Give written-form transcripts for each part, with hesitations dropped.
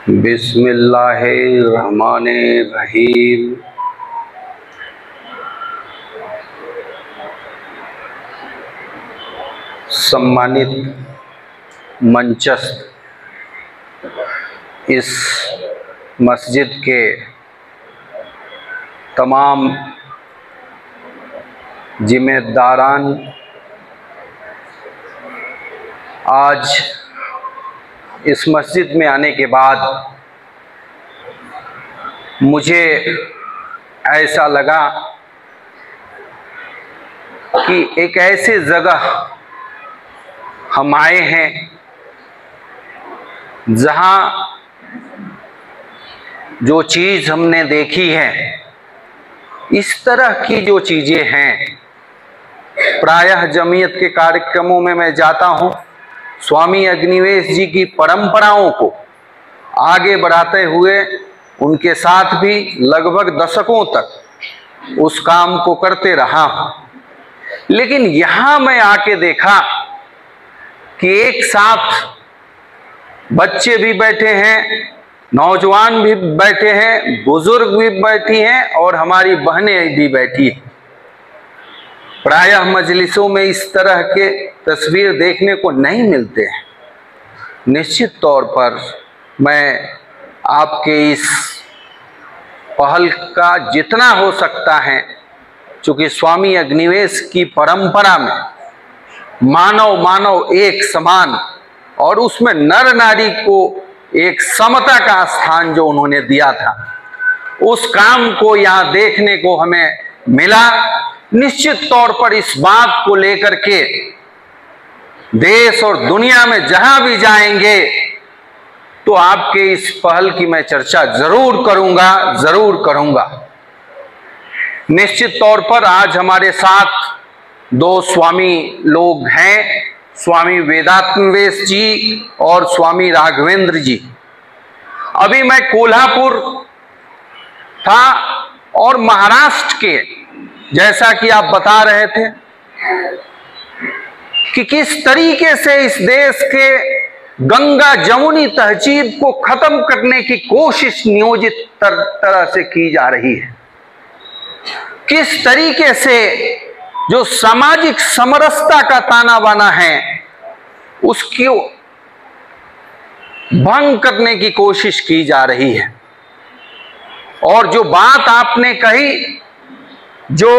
बिस्मिल्लाहिर्रहमानिर्रहीम। सम्मानित मंचस्थ इस मस्जिद के तमाम जिम्मेदारान, आज इस मस्जिद में आने के बाद मुझे ऐसा लगा कि एक ऐसे जगह हम आए हैं जहां जो चीज़ हमने देखी है, इस तरह की जो चीज़ें हैं, प्रायः जमीयत के कार्यक्रमों में मैं जाता हूं, स्वामी अग्निवेश जी की परंपराओं को आगे बढ़ाते हुए उनके साथ भी लगभग दशकों तक उस काम को करते रहा हूं। लेकिन यहां मैं आके देखा कि एक साथ बच्चे भी बैठे हैं, नौजवान भी बैठे हैं, बुजुर्ग भी बैठी हैं और हमारी बहनें भी बैठी हैं। प्रायः मजलिसों में इस तरह के तस्वीर देखने को नहीं मिलते हैं। निश्चित तौर पर मैं आपके इस पहल का जितना हो सकता है, चूँकि स्वामी अग्निवेश की परंपरा में मानव एक समान और उसमें नर नारी को एक समता का स्थान जो उन्होंने दिया था, उस काम को यहाँ देखने को हमें मिला। निश्चित तौर पर इस बात को लेकर के देश और दुनिया में जहां भी जाएंगे तो आपके इस पहल की मैं चर्चा जरूर करूंगा। निश्चित तौर पर आज हमारे साथ दो स्वामी लोग हैं, स्वामी वेदांतवेश जी और स्वामी राघवेंद्र जी। अभी मैं कोल्हापुर था और महाराष्ट्र के, जैसा कि आप बता रहे थे कि किस तरीके से इस देश के गंगा जमुनी तहजीब को खत्म करने की कोशिश नियोजित तरह से की जा रही है, किस तरीके से जो सामाजिक समरसता का ताना बाना है उसकी भंग करने की कोशिश की जा रही है। और जो बात आपने कही, जो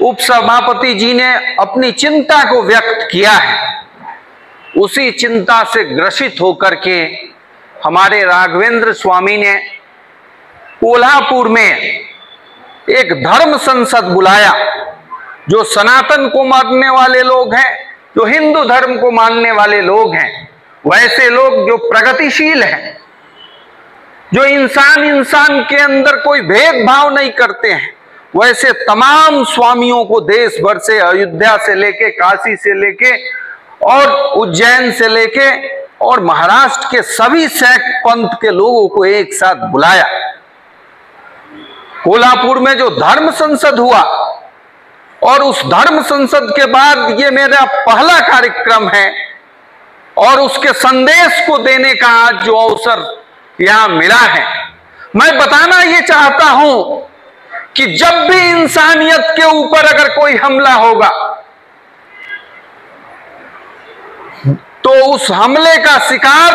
उपसभापति जी ने अपनी चिंता को व्यक्त किया है, उसी चिंता से ग्रसित होकर के हमारे राघवेंद्र स्वामी ने कोल्हापुर में एक धर्म संसद बुलाया। जो सनातन को मानने वाले लोग हैं, जो हिंदू धर्म को मानने वाले लोग हैं, वैसे लोग जो प्रगतिशील हैं, जो इंसान के अंदर कोई भेदभाव नहीं करते हैं, वैसे तमाम स्वामियों को देश भर से, अयोध्या से लेके, काशी से लेके और उज्जैन से लेके और महाराष्ट्र के सभी सैक पंथ के लोगों को एक साथ बुलाया। कोल्हापुर में जो धर्म संसद हुआ और उस धर्म संसद के बाद ये मेरा पहला कार्यक्रम है और उसके संदेश को देने का आज जो अवसर यहां मिला है, मैं बताना ये चाहता हूं कि जब भी इंसानियत के ऊपर अगर कोई हमला होगा तो उस हमले का शिकार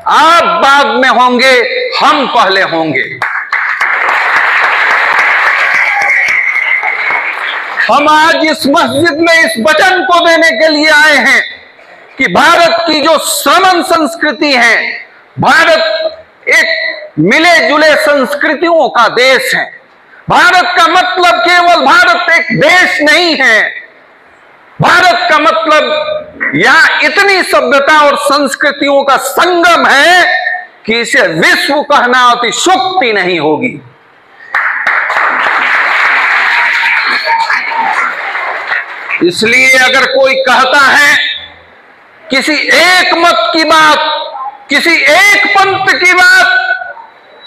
आप बाद में होंगे, हम पहले होंगे। हम आज इस मस्जिद में इस वचन को देने के लिए आए हैं कि भारत की जो श्रमण संस्कृति है, भारत एक मिले जुले संस्कृतियों का देश है। भारत का मतलब केवल भारत एक देश नहीं है, भारत का मतलब यहां इतनी सभ्यता और संस्कृतियों का संगम है कि इसे विश्व कहना अतिशयोक्ति नहीं होगी। इसलिए अगर कोई कहता है किसी एक मत की बात, किसी एक पंथ की बात,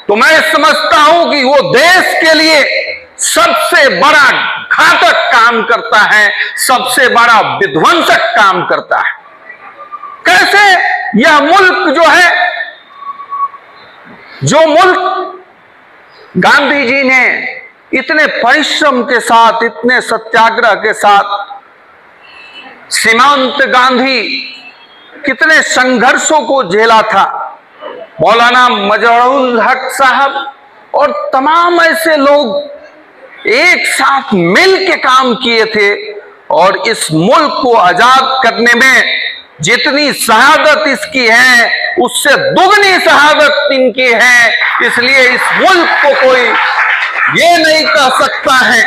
तो मैं समझता हूं कि वो देश के लिए सबसे बड़ा घातक काम करता है, सबसे बड़ा विध्वंसक काम करता है। कैसे यह मुल्क जो है जो मुल्क गांधी जी ने इतने परिश्रम के साथ, इतने सत्याग्रह के साथ, सीमांत गांधी कितने संघर्षों को झेला था, मौलाना मजहरूल हक साहब और तमाम ऐसे लोग एक साथ मिल के काम किए थे और इस मुल्क को आजाद करने में जितनी शहादत इसकी है उससे दुगनी शहादत इनकी है। इसलिए इस मुल्क को कोई ये नहीं कह सकता है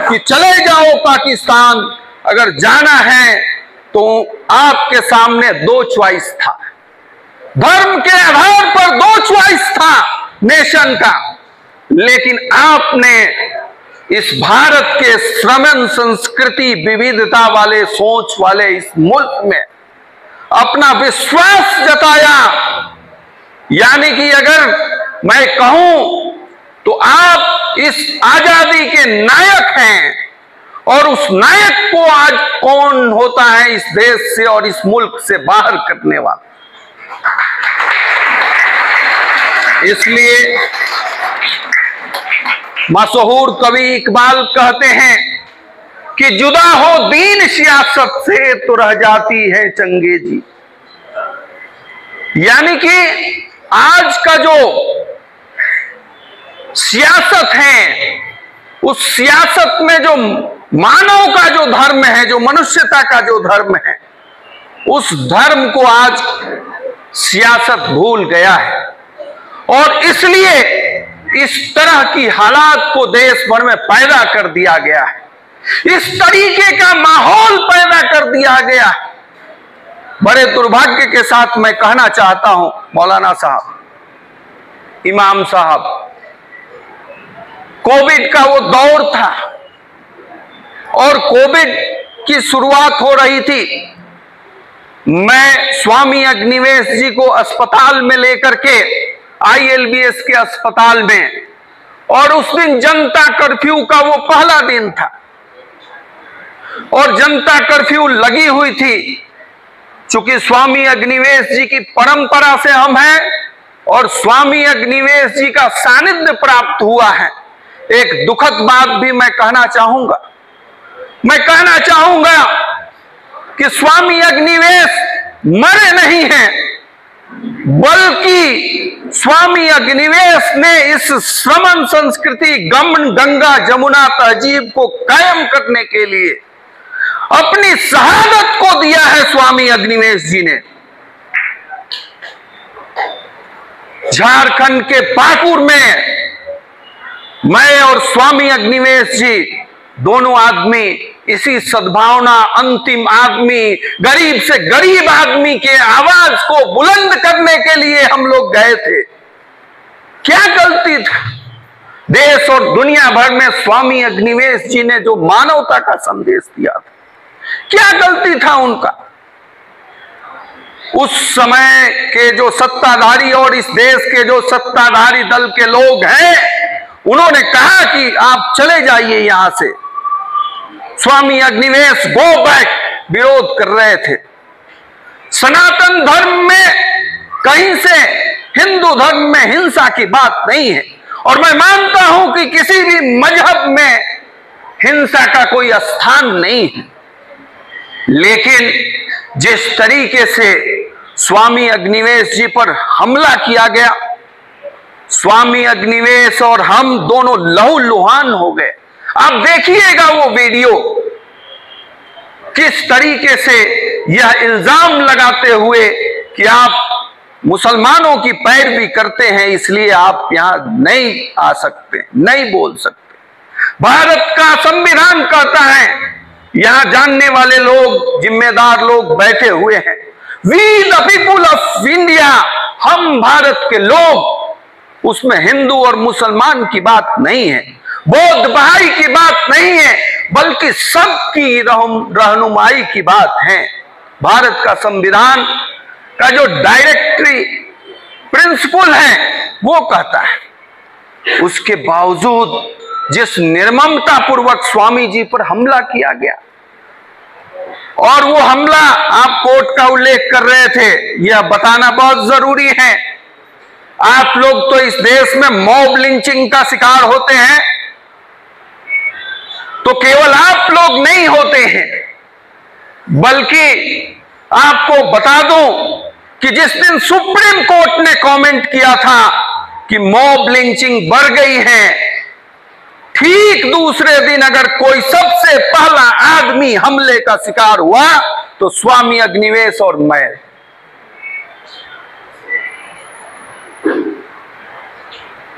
कि चले जाओ पाकिस्तान। अगर जाना है तो आपके सामने दो चॉइस था, धर्म के आधार पर दो चॉइस था नेशन का, लेकिन आपने इस भारत के श्रमण संस्कृति विविधता वाले सोच वाले इस मुल्क में अपना विश्वास जताया। यानी कि अगर मैं कहूं तो आप इस आजादी के नायक हैं, और उस नायक को आज कौन होता है इस देश से और इस मुल्क से बाहर करने वाला। इसलिए मशहूर कवि इकबाल कहते हैं कि जुदा हो दीन सियासत से तो रह जाती है चंगेजी। यानी कि आज का जो सियासत है, उस सियासत में जो मानव का जो धर्म है, जो मनुष्यता का जो धर्म है, उस धर्म को आज सियासत भूल गया है। और इसलिए इस तरह की हालात को देश भर में पैदा कर दिया गया है, इस तरीके का माहौल पैदा कर दिया गया है। बड़े दुर्भाग्य के साथ मैं कहना चाहता हूं, मौलाना साहब, इमाम साहब, कोविड का वो दौर था और कोविड की शुरुआत हो रही थी। मैं स्वामी अग्निवेश जी को अस्पताल में लेकर के, ILBS के अस्पताल में, और उस दिन जनता कर्फ्यू का वो पहला दिन था और जनता कर्फ्यू लगी हुई थी। चूंकि स्वामी अग्निवेश जी की परंपरा से हम हैं और स्वामी अग्निवेश जी का सानिध्य प्राप्त हुआ है। एक दुखद बात भी मैं कहना चाहूंगा कि स्वामी अग्निवेश मरे नहीं हैं, बल्कि स्वामी अग्निवेश ने इस श्रमण संस्कृति, गंगा जमुना तहजीब को कायम करने के लिए अपनी शहादत को दिया है। स्वामी अग्निवेश जी ने झारखंड के पाकुर में मैं और स्वामी अग्निवेश जी दोनों आदमी इसी सद्भावना, अंतिम आदमी, गरीब से गरीब आदमी के आवाज को बुलंद करने के लिए हम लोग गए थे। क्या गलती था? देश और दुनिया भर में स्वामी अग्निवेश जी ने जो मानवता का संदेश दिया था, क्या गलती था उनका? उस समय के जो सत्ताधारी और इस देश के जो सत्ताधारी दल के लोग हैं, उन्होंने कहा कि आप चले जाइए यहां से। स्वामी अग्निवेश गो बैक विरोध कर रहे थे। सनातन धर्म में कहीं से हिंदू धर्म में हिंसा की बात नहीं है, और मैं मानता हूं कि किसी भी मजहब में हिंसा का कोई स्थान नहीं है। लेकिन जिस तरीके से स्वामी अग्निवेश जी पर हमला किया गया, स्वामी अग्निवेश और हम दोनों लहूलुहान हो गए। आप देखिएगा वो वीडियो, किस तरीके से यह इल्जाम लगाते हुए कि आप मुसलमानों की पैरवी करते हैं, इसलिए आप यहां नहीं आ सकते, नहीं बोल सकते। भारत का संविधान कहता है, यहां जानने वाले लोग, जिम्मेदार लोग बैठे हुए हैं, we the people of India, हम भारत के लोग। उसमें हिंदू और मुसलमान की बात नहीं है, बौद्ध बहाई की बात नहीं है, बल्कि सबकी रहनुमाई की बात है। भारत का संविधान का जो डायरेक्टरी प्रिंसिपल है वो कहता है। उसके बावजूद जिस निर्ममता पूर्वक स्वामी जी पर हमला किया गया, और वो हमला आप कोर्ट का उल्लेख कर रहे थे, यह बताना बहुत जरूरी है आप लोग तो इस देश में मॉब लिंचिंग का शिकार होते हैं, तो केवल आप लोग नहीं होते हैं, बल्कि आपको बता दूं कि जिस दिन सुप्रीम कोर्ट ने कमेंट किया था कि मॉब लिंचिंग बढ़ गई है, ठीक दूसरे दिन अगर कोई सबसे पहला आदमी हमले का शिकार हुआ तो स्वामी अग्निवेश और मैं।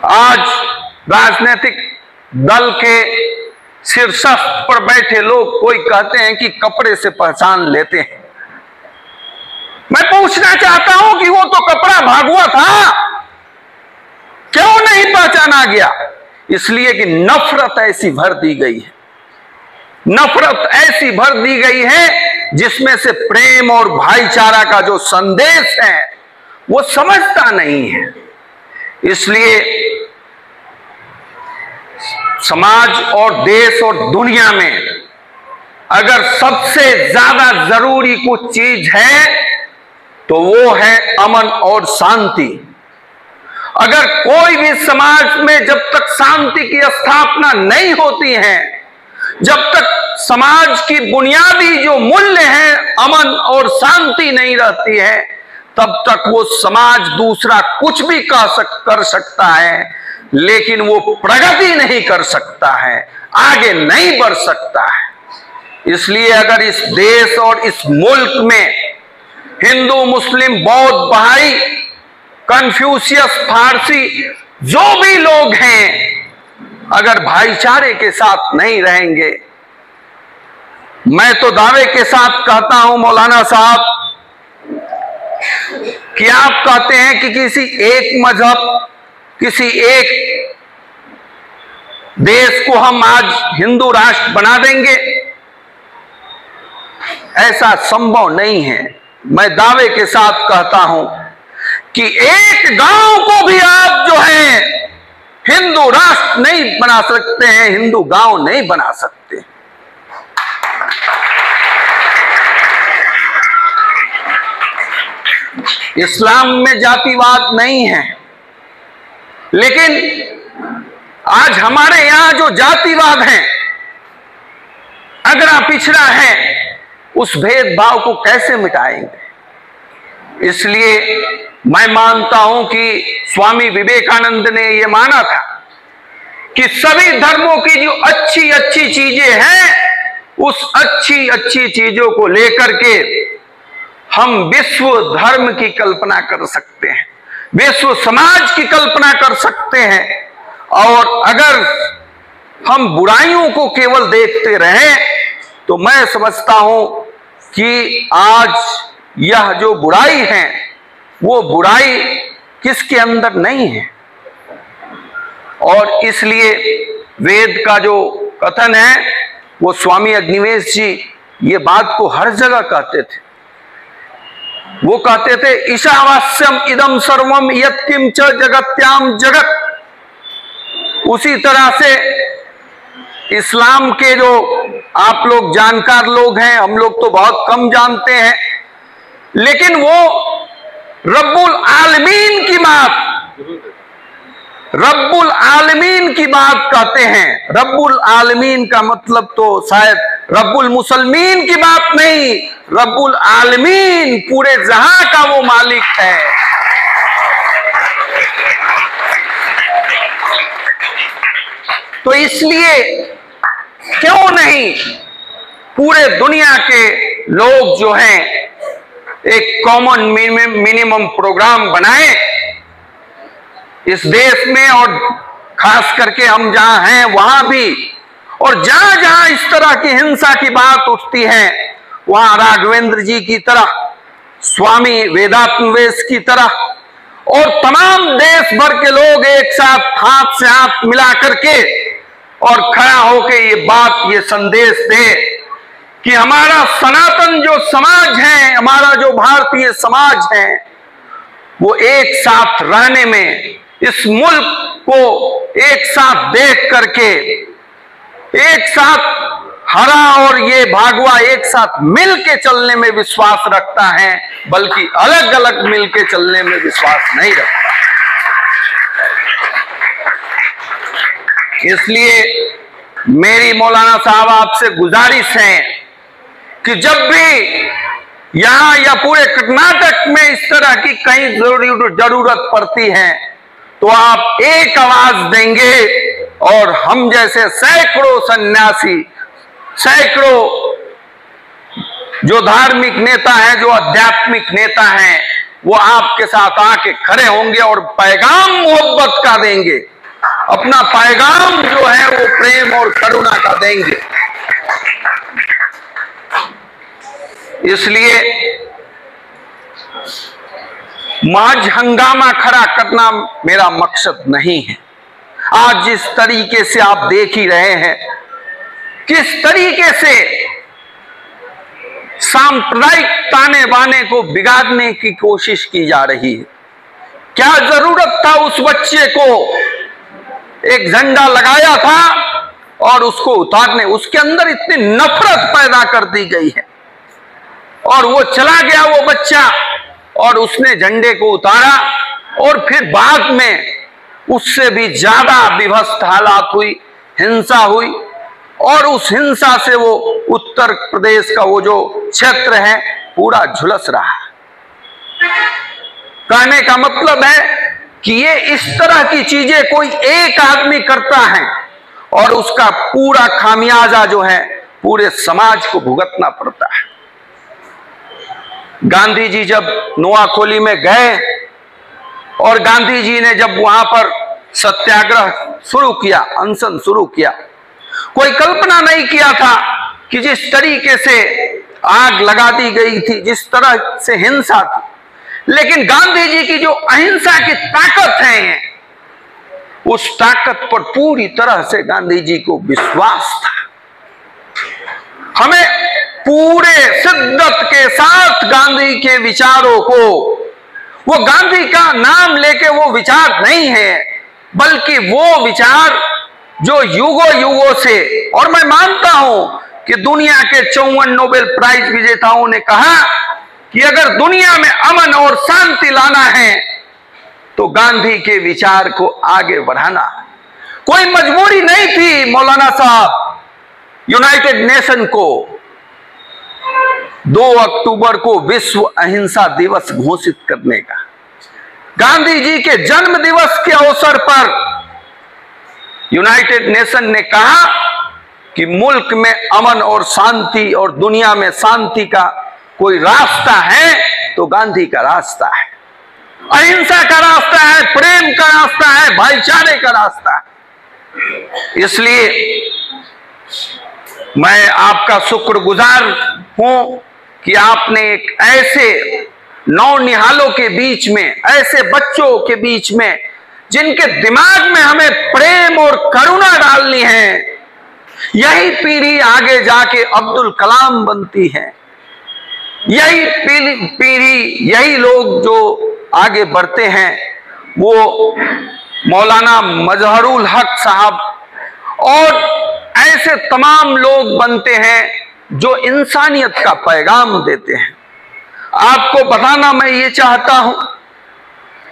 आज राजनीतिक दल के शीर्षस्थ पर बैठे लोग कोई कहते हैं कि कपड़े से पहचान लेते हैं। मैं पूछना चाहता हूं कि वो तो कपड़ा भागुआ था, क्यों नहीं पहचाना गया? इसलिए कि नफरत ऐसी भर दी गई है, नफरत ऐसी भर दी गई है जिसमें से प्रेम और भाईचारा का जो संदेश है वो समझता नहीं है। इसलिए समाज और देश और दुनिया में अगर सबसे ज्यादा जरूरी कुछ चीज है तो वो है अमन और शांति। अगर कोई भी समाज में जब तक शांति की स्थापना नहीं होती है, जब तक समाज की बुनियादी जो मूल्य हैं अमन और शांति नहीं रहती है, तब तक वो समाज दूसरा कुछ भी कर सकता है, लेकिन वो प्रगति नहीं कर सकता है, आगे नहीं बढ़ सकता है। इसलिए अगर इस देश और इस मुल्क में हिंदू, मुस्लिम, बौद्ध, बहाई, कन्फ्यूशियस, फारसी जो भी लोग हैं, अगर भाईचारे के साथ नहीं रहेंगे, मैं तो दावे के साथ कहता हूं मौलाना साहब कि आप कहते हैं कि किसी एक मजहब, किसी एक देश को हम आज हिंदू राष्ट्र बना देंगे, ऐसा संभव नहीं है। मैं दावे के साथ कहता हूं कि एक गांव को भी आप जो है हिंदू राष्ट्र नहीं बना सकते हैं, हिंदू गांव नहीं बना सकते। इस्लाम में जातिवाद नहीं है, लेकिन आज हमारे यहां जो जातिवाद है, अगड़ा पिछड़ा है, उस भेदभाव को कैसे मिटाएंगे? इसलिए मैं मानता हूं कि स्वामी विवेकानंद ने यह माना था कि सभी धर्मों की जो अच्छी अच्छी चीजें हैं, उस अच्छी अच्छी चीजों को लेकर के हम विश्व धर्म की कल्पना कर सकते हैं, विश्व समाज की कल्पना कर सकते हैं। और अगर हम बुराइयों को केवल देखते रहें तो मैं समझता हूं कि आज यह जो बुराई है वो बुराई किसके अंदर नहीं है। और इसलिए वेद का जो कथन है वो स्वामी अग्निवेश जी ये बात को हर जगह कहते थे। वो कहते थे ईशावास्यम इदम सर्वम यत्किम च जगत्याम जगत। उसी तरह से इस्लाम के जो आप लोग जानकार लोग हैं, हम लोग तो बहुत कम जानते हैं, लेकिन वो रब्बुल आलमीन की बात, रब्बुल आलमीन की बात कहते हैं। रब्बुल आलमीन का मतलब तो शायद रब्बुल मुसलमीन की बात नहीं, रब्बुल आलमीन पूरे जहां का वो मालिक है। तो इसलिए क्यों नहीं पूरे दुनिया के लोग जो हैं एक कॉमन मिनिमम प्रोग्राम बनाएं इस देश में, और खास करके हम जहां हैं वहां भी, और जहां जहां इस तरह की हिंसा की बात उठती है वहां राघवेंद्र जी की तरह, स्वामी वेदांतवेश की तरह और तमाम देश भर के लोग एक साथ हाथ से हाथ मिला करके और खड़ा होके ये बात, ये संदेश दे कि हमारा सनातन जो समाज है, हमारा जो भारतीय समाज है, वो एक साथ रहने में, इस मुल्क को एक साथ देख करके, एक साथ हरा और ये भागवा एक साथ मिल के चलने में विश्वास रखता है, बल्कि अलग अलग मिल के चलने में विश्वास नहीं रखता। इसलिए मेरी मौलाना साहब आपसे गुजारिश है कि जब भी यहां या पूरे कर्नाटक में इस तरह की कहीं जरूरत पड़ती है तो आप एक आवाज देंगे और हम जैसे सैकड़ों सन्यासी, सैकड़ों जो धार्मिक नेता हैं, जो आध्यात्मिक नेता हैं, वो आपके साथ आके खड़े होंगे और पैगाम मोहब्बत का देंगे। अपना पैगाम जो है वो प्रेम और करुणा का देंगे। इसलिए महज हंगामा खड़ा करना मेरा मकसद नहीं है। आज जिस तरीके से आप देख ही रहे हैं, किस तरीके से सांप्रदायिक ताने बाने को बिगाड़ने की कोशिश की जा रही है। क्या जरूरत था उस बच्चे को, एक झंडा लगाया था और उसको उतारने, उसके अंदर इतनी नफरत पैदा कर दी गई है और वो चला गया वो बच्चा और उसने झंडे को उतारा और फिर बाद में उससे भी ज्यादा विभत्स हालात हुई, हिंसा हुई और उस हिंसा से वो उत्तर प्रदेश का वो जो क्षेत्र है पूरा झुलस रहा। कहने का मतलब है कि ये इस तरह की चीजें कोई एक आदमी करता है और उसका पूरा खामियाजा जो है पूरे समाज को भुगतना पड़ता है। गांधी जी जब नोआखोली में गए और गांधी जी ने जब वहां पर सत्याग्रह शुरू किया, अनशन शुरू किया, कोई कल्पना नहीं किया था कि जिस तरीके से आग लगा दी गई थी, जिस तरह से हिंसा थी, लेकिन गांधी जी की जो अहिंसा की ताकत है, उस ताकत पर पूरी तरह से गांधी जी को विश्वास था। हमें पूरे शिद्दत के साथ गांधी के विचारों को, वो गांधी का नाम लेके वो विचार नहीं है, बल्कि वो विचार जो युगों युगों से, और मैं मानता हूं कि दुनिया के 54 नोबेल प्राइज विजेताओं ने कहा कि अगर दुनिया में अमन और शांति लाना है तो गांधी के विचार को आगे बढ़ाना। कोई मजबूरी नहीं थी मौलाना साहब यूनाइटेड नेशन को 2 अक्टूबर को विश्व अहिंसा दिवस घोषित करने का। गांधी जी के जन्म दिवस के अवसर पर यूनाइटेड नेशन ने कहा कि मुल्क में अमन और शांति और दुनिया में शांति का कोई रास्ता है तो गांधी का रास्ता है, अहिंसा का रास्ता है, प्रेम का रास्ता है, भाईचारे का रास्ता है। इसलिए मैं आपका शुक्रगुजार हूं कि आपने एक ऐसे नौनिहालों के बीच में, ऐसे बच्चों के बीच में जिनके दिमाग में हमें प्रेम और करुणा डालनी है, यही पीढ़ी आगे जाके अब्दुल कलाम बनती है, यही पीढ़ी, यही लोग जो आगे बढ़ते हैं वो मौलाना मजहरुल हक साहब और ऐसे तमाम लोग बनते हैं जो इंसानियत का पैगाम देते हैं। आपको बताना मैं ये चाहता हूं,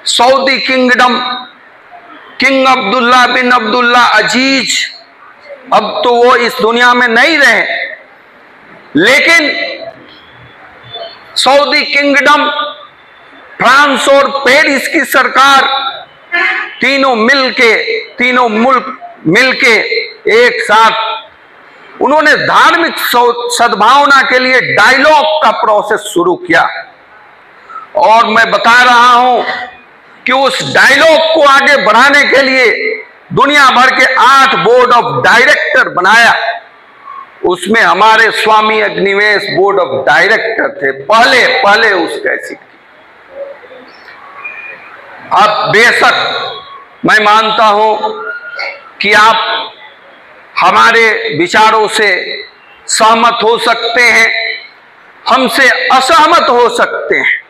सऊदी किंगडम, किंग अब्दुल्ला बिन अब्दुल्ला अजीज, अब तो वो इस दुनिया में नहीं रहे, लेकिन सऊदी किंगडम, फ्रांस और पेरिस की सरकार, तीनों मुल्क मिलके एक साथ उन्होंने धार्मिक सद्भावना के लिए डायलॉग का प्रोसेस शुरू किया। और मैं बता रहा हूं कि उस डायलॉग को आगे बढ़ाने के लिए दुनिया भर के 8 बोर्ड ऑफ डायरेक्टर बनाया। उसमें हमारे Swami Agnivesh board of director थे, पहले उसका ऐसी। अब बेशक मैं मानता हूं कि आप हमारे विचारों से सहमत हो सकते हैं, हमसे असहमत हो सकते हैं,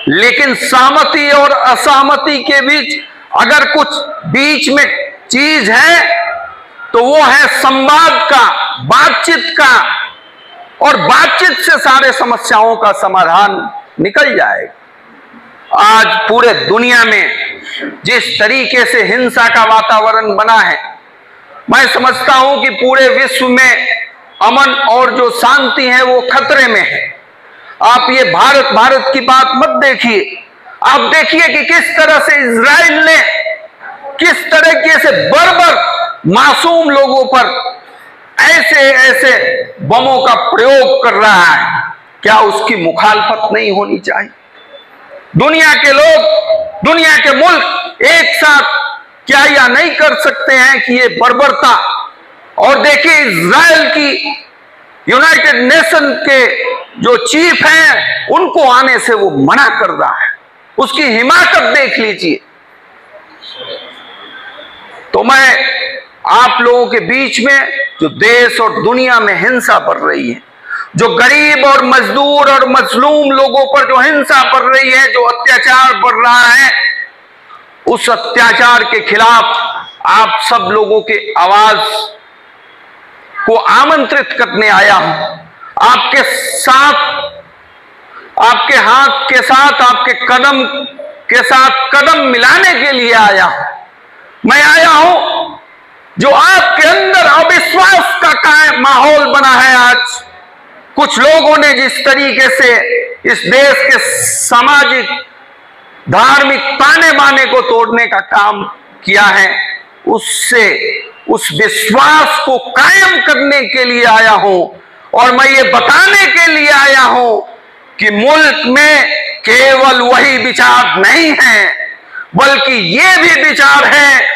लेकिन सहमति और असहमति के बीच अगर कुछ बीच में चीज है तो वो है संवाद का, बातचीत का, और बातचीत से सारे समस्याओं का समाधान निकल जाएगा। आज पूरे दुनिया में जिस तरीके से हिंसा का वातावरण बना है, मैं समझता हूं कि पूरे विश्व में अमन और जो शांति है वो खतरे में है। आप ये भारत की बात मत देखिए, आप देखिए कि किस तरह से इजराइल ने किस तरीके से बर्बर मासूम लोगों पर ऐसे ऐसे बमों का प्रयोग कर रहा है। क्या उसकी मुखालफत नहीं होनी चाहिए? दुनिया के लोग, दुनिया के मुल्क एक साथ क्या यह नहीं कर सकते हैं कि ये बर्बरता? और देखिए इजराइल की यूनाइटेड नेशन के जो चीफ हैं उनको आने से वो मना कर रहा है। उसकी हिमाकत देख लीजिए। तो मैं आप लोगों के बीच में जो देश और दुनिया में हिंसा बढ़ रही है, जो गरीब और मजदूर और मजलूम लोगों पर जो हिंसा बढ़ रही है, जो अत्याचार बढ़ रहा है, उस अत्याचार के खिलाफ आप सब लोगों के आवाज को आमंत्रित करने आया हूं। आपके साथ, आपके हाथ के साथ, आपके कदम के साथ कदम मिलाने के लिए आया हूं। मैं आया हूं जो आपके अंदर अविश्वास का माहौल बना है। आज कुछ लोगों ने जिस तरीके से इस देश के सामाजिक धार्मिक ताने बाने को तोड़ने का काम किया है, उससे उस विश्वास को कायम करने के लिए आया हूं। और मैं ये बताने के लिए आया हूं कि मुल्क में केवल वही विचार नहीं है, बल्कि ये भी विचार है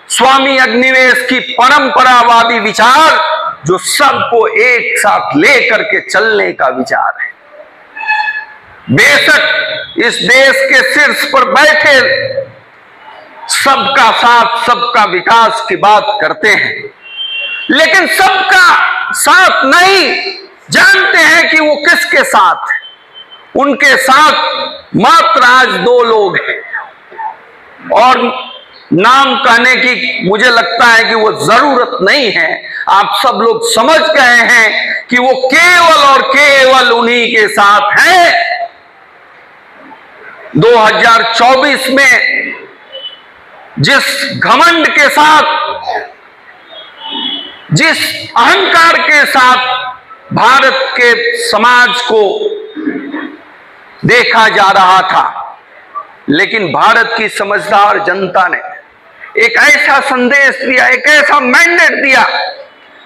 स्वामी अग्निवेश की परंपरावादी विचार, जो सबको एक साथ लेकर के चलने का विचार है। बेशक इस देश के शीर्ष पर बैठे सबका साथ, सबका विकास की बात करते हैं, लेकिन सबका साथ नहीं जानते हैं कि वो किसके साथ है। उनके साथ मात्र आज दो लोग हैं, और नाम कहने की मुझे लगता है कि वो जरूरत नहीं है। आप सब लोग समझ गए हैं कि वो केवल और केवल उन्हीं के साथ है। 2024 में जिस घमंड के साथ, जिस अहंकार के साथ भारत के समाज को देखा जा रहा था, लेकिन भारत की समझदार जनता ने एक ऐसा संदेश दिया, एक ऐसा मैंडेट दिया,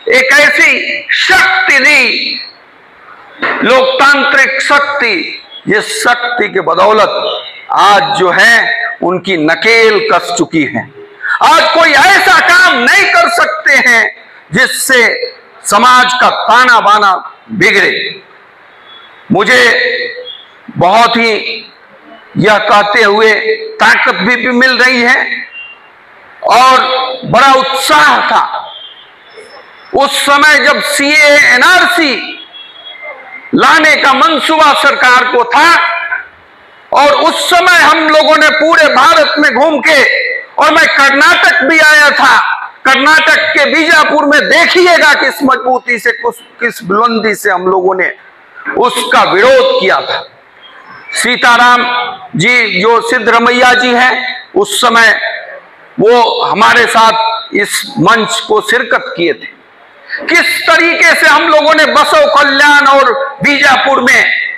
एक ऐसी शक्ति दी, लोकतांत्रिक शक्ति, जिस शक्ति के बदौलत आज जो है उनकी नकेल कस चुकी है। आज कोई ऐसा काम नहीं कर सकते हैं जिससे समाज का ताना बाना बिगड़े। मुझे बहुत ही यह कहते हुए ताकत भी मिल रही है और बड़ा उत्साह था उस समय जब सीए एनआरसी लाने का मंसूबा सरकार को था। और उस समय हम लोगों ने पूरे भारत में घूम के, और मैं कर्नाटक भी आया था, कर्नाटक के बीजापुर में देखिएगा किस मजबूती से, किस बुलंदी से हम लोगों ने उसका विरोध किया था। सीताराम जी जो सिद्धरमैया जी हैं, उस समय वो हमारे साथ इस मंच को शिरकत किए थे। किस तरीके से हम लोगों ने बसव कल्याण और बीजापुर में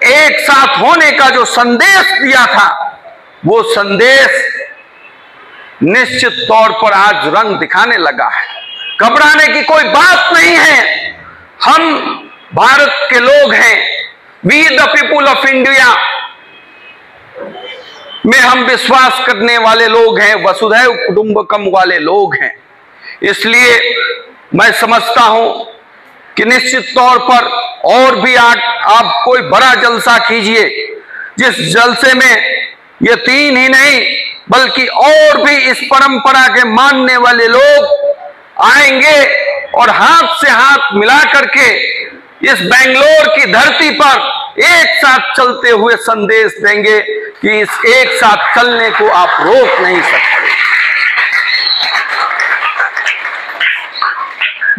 एक साथ होने का जो संदेश दिया था, वो संदेश निश्चित तौर पर आज रंग दिखाने लगा है। घबराने की कोई बात नहीं है। हम भारत के लोग हैं, we the people of India में हम विश्वास करने वाले लोग हैं, वसुधैव कुटुंबकम वाले लोग हैं। इसलिए मैं समझता हूं कि निश्चित तौर पर और भी आप कोई बड़ा जलसा कीजिए, जिस जलसे में ये तीन ही नहीं बल्कि और भी इस परंपरा के मानने वाले लोग आएंगे और हाथ से हाथ मिला करके इस बेंगलोर की धरती पर एक साथ चलते हुए संदेश देंगे कि इस एक साथ चलने को आप रोक नहीं सकते।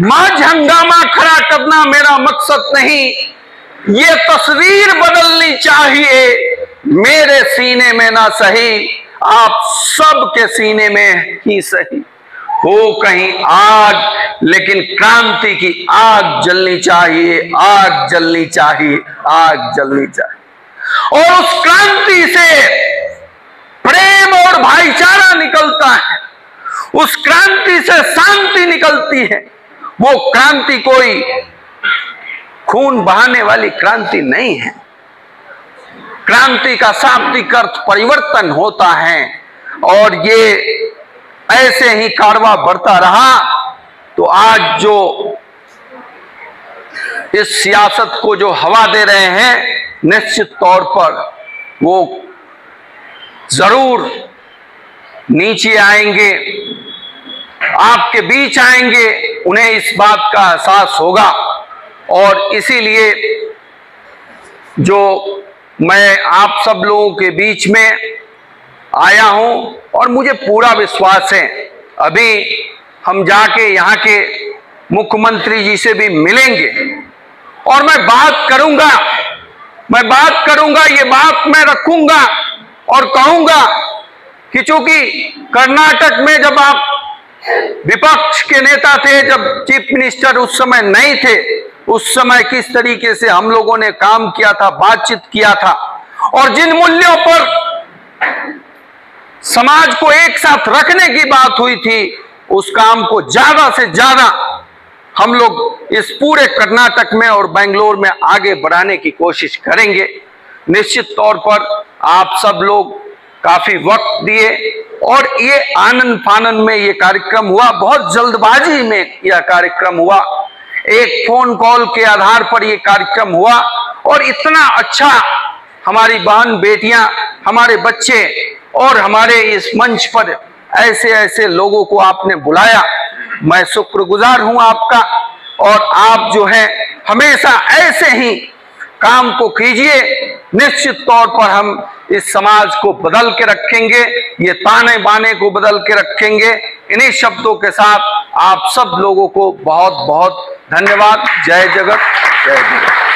मां हंगामा खड़ा करना मेरा मकसद नहीं, ये तस्वीर बदलनी चाहिए। मेरे सीने में ना सही, आप सबके सीने में ही सही। हो कहीं आग, लेकिन क्रांति की आग जलनी चाहिए, आग जलनी चाहिए, आग जलनी चाहिए। और उस क्रांति से प्रेम और भाईचारा निकलता है, उस क्रांति से शांति निकलती है। वो क्रांति कोई खून बहाने वाली क्रांति नहीं है। क्रांति का शाब्दिक अर्थ परिवर्तन होता है, और ये ऐसे ही कारवां बढ़ता रहा तो आज जो इस सियासत को जो हवा दे रहे हैं, निश्चित तौर पर वो जरूर नीचे आएंगे, आपके बीच आएंगे, उन्हें इस बात का एहसास होगा। और इसीलिए जो मैं आप सब लोगों के बीच में आया हूं, और मुझे पूरा विश्वास है अभी हम जाके यहाँ के मुख्यमंत्री जी से भी मिलेंगे और मैं बात करूंगा, ये बात मैं रखूंगा और कहूंगा कि चूंकि कर्नाटक में जब आप विपक्ष के नेता थे, जब चीफ मिनिस्टर उस समय नहीं थे, उस समय किस तरीके से हम लोगों ने काम किया था, बातचीत किया था, और जिन मूल्यों पर समाज को एक साथ रखने की बात हुई थी, उस काम को ज्यादा से ज्यादा हम लोग इस पूरे कर्नाटक में और बेंगलोर में आगे बढ़ाने की कोशिश करेंगे। निश्चित तौर पर आप सब लोग काफी वक्त दिए और ये आनंद फानन में ये कार्यक्रम हुआ, बहुत जल्दबाजी में यह कार्यक्रम हुआ, एक फोन कॉल के आधार पर यह कार्यक्रम हुआ, और इतना अच्छा हमारी बहन बेटियां, हमारे बच्चे और हमारे इस मंच पर ऐसे ऐसे लोगों को आपने बुलाया। मैं शुक्रगुजार हूं आपका, और आप जो है हमेशा ऐसे ही काम को कीजिए। निश्चित तौर पर हम इस समाज को बदल के रखेंगे, ये ताने बाने को बदल के रखेंगे। इन्हीं शब्दों के साथ आप सब लोगों को बहुत बहुत धन्यवाद। जय जगत, जय जगत।